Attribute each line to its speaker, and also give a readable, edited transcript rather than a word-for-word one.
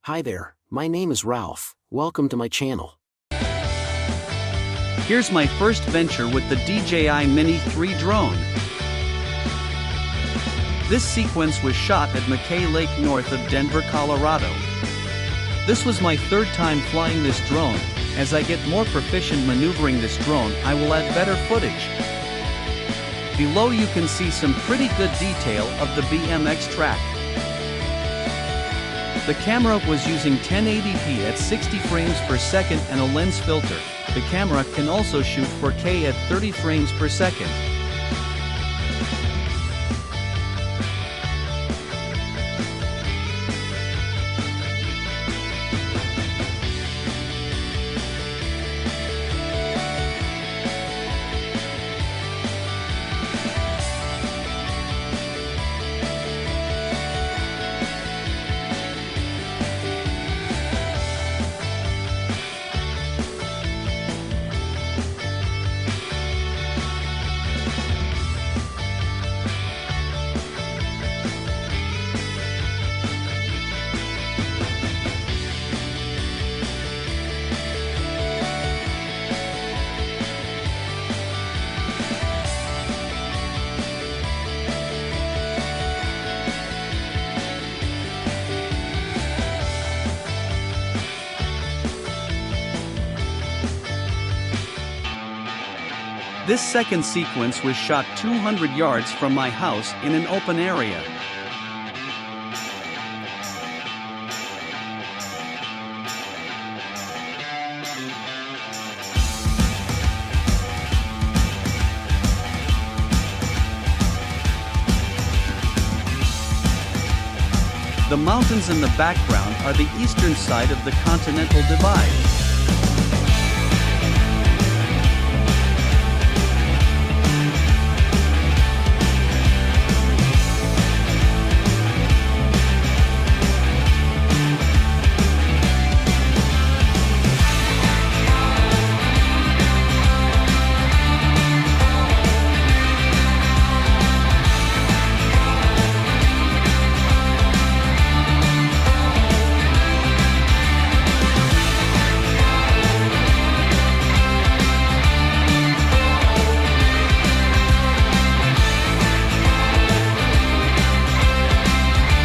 Speaker 1: Hi there, my name is Ralph. Welcome to my channel.
Speaker 2: Here's my first venture with the DJI Mini 3 drone. This sequence was shot at McKay Lake north of Denver, Colorado. This was my third time flying this drone. As I get more proficient maneuvering this drone, I will add better footage. Below you can see some pretty good detail of the BMX track. The camera was using 1080p at 60 frames per second and a lens filter. The camera can also shoot 4K at 30 frames per second. This second sequence was shot 200 yards from my house in an open area. The mountains in the background are the eastern side of the Continental Divide.